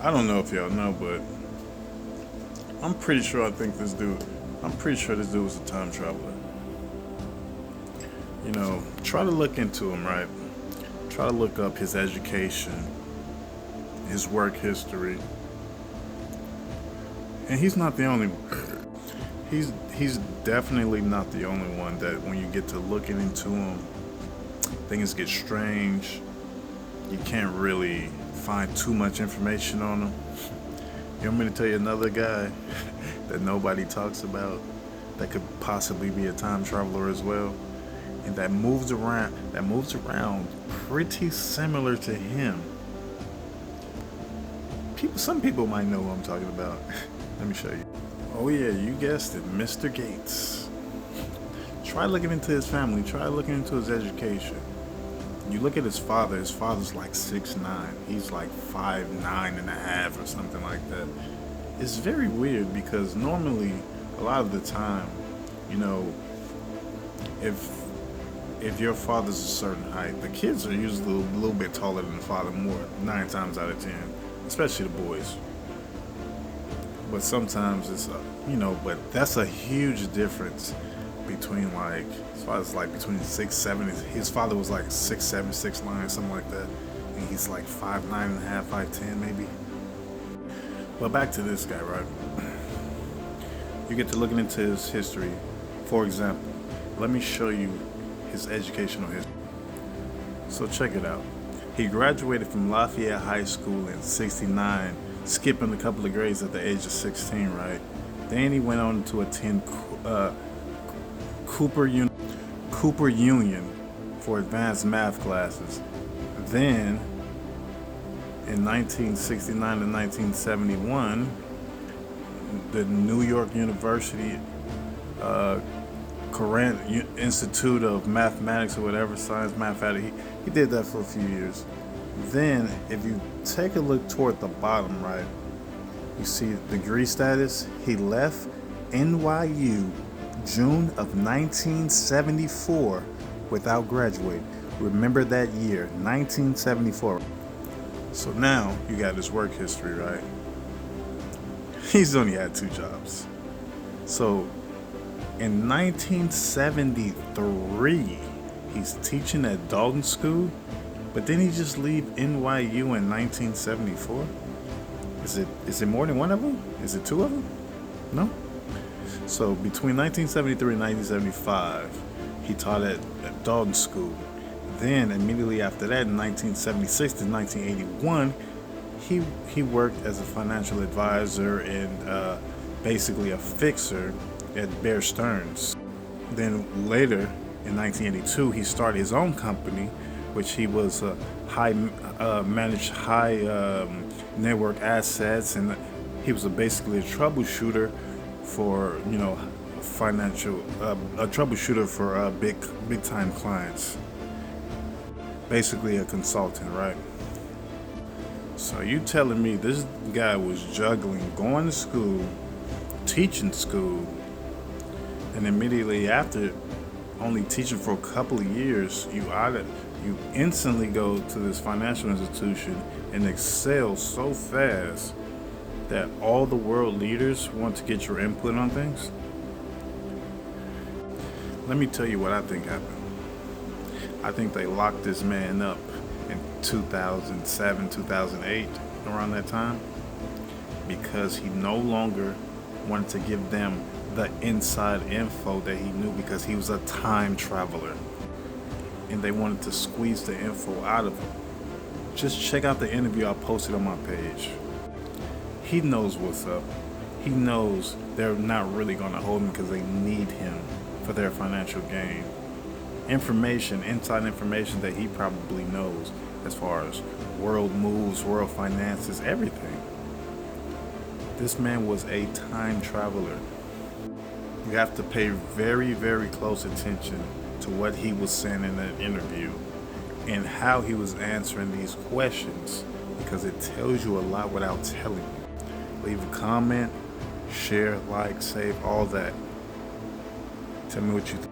I don't know if y'all know, but I'm pretty sure I'm pretty sure this dude was a time traveler. Try to look into him, right? Try to look up his education, his work history. And he's not the only one. He's definitely not the only one that when you get to looking into him, things get strange. You can't really find too much information on him. You want me to tell you another guy that nobody talks about that could possibly be a time traveler as well, and that moves around pretty similar to him. Some people might know who I'm talking about. Let me show you. Oh yeah, you guessed it, Mr. Gates. Try looking into his family. Try looking into his education. You look at his father. His father's like 6'9". He's like 5'9" and a half or something like that. It's very weird because normally, a lot of the time, you know, if if your father's a certain height, the kids are usually a little bit taller than the father, more 9 times out of 10, especially the boys. But sometimes but that's a huge difference between like, his father's like between 6'7", his father was like 6'7", 6'9", something like that, and he's like 5'9" and a half, 5'10" maybe. But back to this guy, right? You get to looking into his history. For example, let me show you his educational history. So check it out. He graduated from Lafayette High School in '69, skipping a couple of grades at the age of 16, right? Then he went on to attend Cooper Union for advanced math classes. Then, in 1969 to 1971, the New York University Courant Institute of Mathematics or whatever, science, mathematics. He did that for a few years. Then, if you take a look toward the bottom right, you see degree status. He left NYU June of 1974 without graduating. Remember that year, 1974. So now you got his work history, right? He's only had 2 jobs. So in 1973, he's teaching at Dalton School, but then he just leave NYU in 1974. Is it more than one of them? Is it 2 of them? No. So between 1973 and 1975, he taught at Dalton School. Then immediately after that, in 1976 to 1981, he worked as a financial advisor and basically a fixer at Bear Stearns. Then later, in 1982, he started his own company, which he was managed high network assets, and he was basically a troubleshooter for financial a troubleshooter for big time clients. Basically a consultant, right? So you telling me this guy was juggling going to school, teaching school, and immediately after only teaching for a couple of years, you instantly go to this financial institution and excel so fast that all the world leaders want to get your input on things? Let me tell you what I think happened. I think they locked this man up in 2007, 2008, around that time, because he no longer wanted to give them the inside info that he knew, because he was a time traveler and they wanted to squeeze the info out of him. Just check out the interview I posted on my page. He knows what's up. He knows they're not really going to hold him because they need him for their financial gain. Inside information that he probably knows as far as world moves, world finances, everything. This man was a time traveler. You have to pay very, very close attention to what he was saying in that interview and how he was answering these questions, because it tells you a lot without telling you. Leave a comment, share, like, save, all that. Tell me what you think.